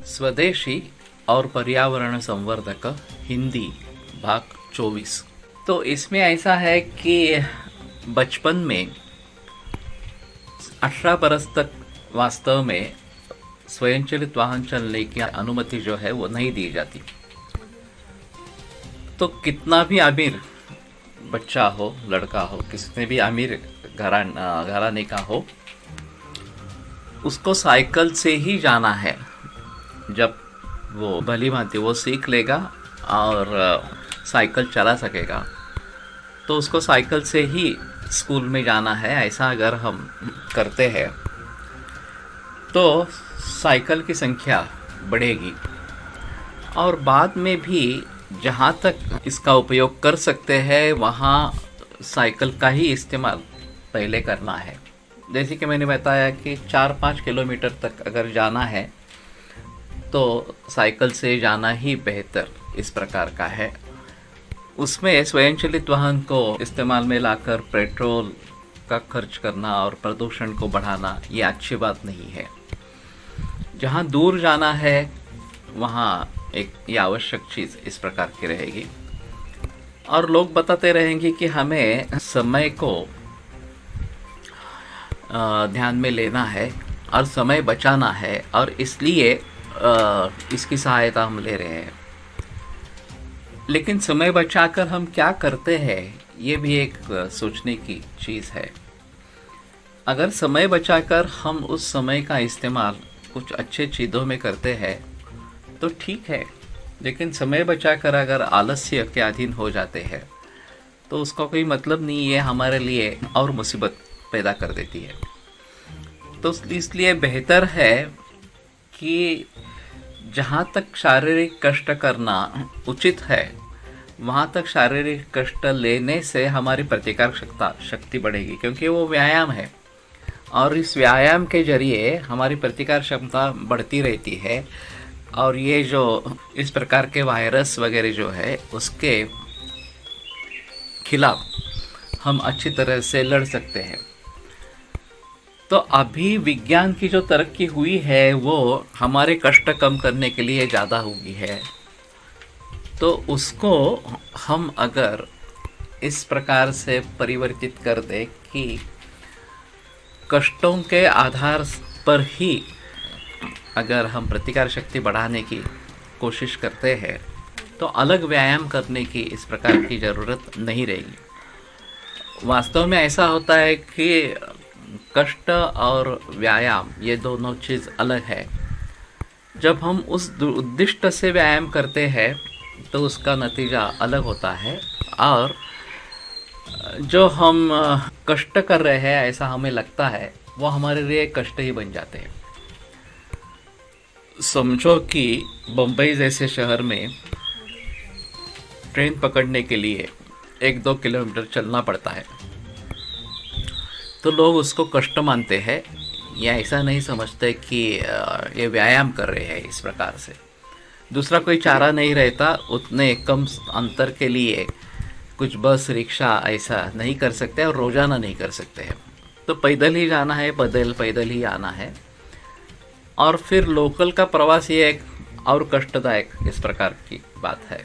स्वदेशी और पर्यावरण संवर्धक हिंदी भाग 24। तो इसमें ऐसा है कि बचपन में 18 बरस तक वास्तव में स्वयंचलित वाहन चलने की अनुमति जो है वो नहीं दी जाती। तो कितना भी अमीर बच्चा हो, लड़का हो, किसने भी अमीर घराने का हो, उसको साइकिल से ही जाना है। जब वो भली भांति वो सीख लेगा और साइकिल चला सकेगा तो उसको साइकिल से ही स्कूल में जाना है। ऐसा अगर हम करते हैं तो साइकिल की संख्या बढ़ेगी और बाद में भी जहाँ तक इसका उपयोग कर सकते हैं वहाँ साइकिल का ही इस्तेमाल पहले करना है। जैसे कि मैंने बताया कि 4-5 किलोमीटर तक अगर जाना है तो साइकिल से जाना ही बेहतर इस प्रकार का है। उसमें स्वयंचलित वाहन को इस्तेमाल में लाकर पेट्रोल का खर्च करना और प्रदूषण को बढ़ाना ये अच्छी बात नहीं है। जहाँ दूर जाना है वहाँ एक ये आवश्यक चीज़ इस प्रकार की रहेगी और लोग बताते रहेंगे कि हमें समय को ध्यान में लेना है और समय बचाना है और इसलिए इसकी सहायता हम ले रहे हैं। लेकिन समय बचाकर हम क्या करते हैं ये भी एक सोचने की चीज़ है। अगर समय बचाकर हम उस समय का इस्तेमाल कुछ अच्छे चीज़ों में करते हैं तो ठीक है, लेकिन समय बचाकर अगर आलस्य के अधीन हो जाते हैं तो उसका कोई मतलब नहीं है, हमारे लिए और मुसीबत पैदा कर देती है। तो इसलिए बेहतर है कि जहाँ तक शारीरिक कष्ट करना उचित है वहाँ तक शारीरिक कष्ट लेने से हमारी प्रतिकार शक्ति बढ़ेगी, क्योंकि वो व्यायाम है और इस व्यायाम के जरिए हमारी प्रतिकार क्षमता बढ़ती रहती है और ये जो इस प्रकार के वायरस वगैरह जो है उसके खिलाफ हम अच्छी तरह से लड़ सकते हैं। तो अभी विज्ञान की जो तरक्की हुई है वो हमारे कष्ट कम करने के लिए ज़्यादा हुई है। तो उसको हम अगर इस प्रकार से परिवर्तित कर दें कि कष्टों के आधार पर ही अगर हम प्रतिकार शक्ति बढ़ाने की कोशिश करते हैं तो अलग व्यायाम करने की इस प्रकार की ज़रूरत नहीं रहेगी। वास्तव में ऐसा होता है कि कष्ट और व्यायाम ये दोनों चीज़ अलग है। जब हम उस उद्दिष्ट से व्यायाम करते हैं तो उसका नतीजा अलग होता है और जो हम कष्ट कर रहे हैं ऐसा हमें लगता है वो हमारे लिए कष्ट ही बन जाते हैं। समझो कि बम्बई जैसे शहर में ट्रेन पकड़ने के लिए 1-2 किलोमीटर चलना पड़ता है तो लोग उसको कष्ट मानते हैं या ऐसा नहीं समझते कि ये व्यायाम कर रहे हैं। इस प्रकार से दूसरा कोई चारा नहीं रहता, उतने कम अंतर के लिए कुछ बस रिक्शा ऐसा नहीं कर सकते और रोज़ाना नहीं कर सकते हैं। तो पैदल ही जाना है, पैदल ही आना है और फिर लोकल का प्रवास ये एक और कष्टदायक इस प्रकार की बात है।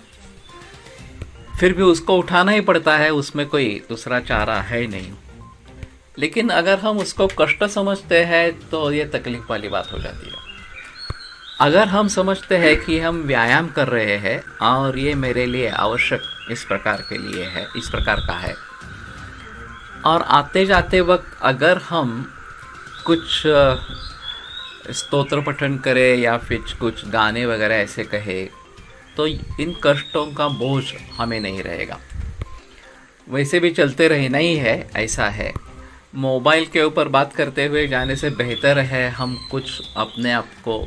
फिर भी उसको उठाना ही पड़ता है, उसमें कोई दूसरा चारा है नहीं। लेकिन अगर हम उसको कष्ट समझते हैं तो ये तकलीफ वाली बात हो जाती है। अगर हम समझते हैं कि हम व्यायाम कर रहे हैं और ये मेरे लिए आवश्यक इस प्रकार के लिए है, इस प्रकार का है, और आते जाते वक्त अगर हम कुछ स्तोत्र पठन करें या फिर कुछ गाने वगैरह ऐसे कहे तो इन कष्टों का बोझ हमें नहीं रहेगा। वैसे भी चलते रहना ही है, ऐसा है। मोबाइल के ऊपर बात करते हुए जाने से बेहतर है हम कुछ अपने आप को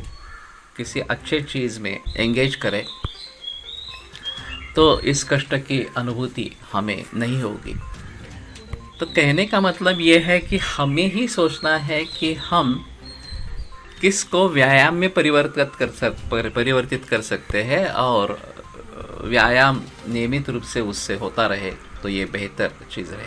किसी अच्छे चीज़ में एंगेज करें तो इस कष्ट की अनुभूति हमें नहीं होगी। तो कहने का मतलब ये है कि हमें ही सोचना है कि हम किसको व्यायाम में परिवर्तित कर सकते हैं और व्यायाम नियमित रूप से उससे होता रहे तो ये बेहतर चीज़ है।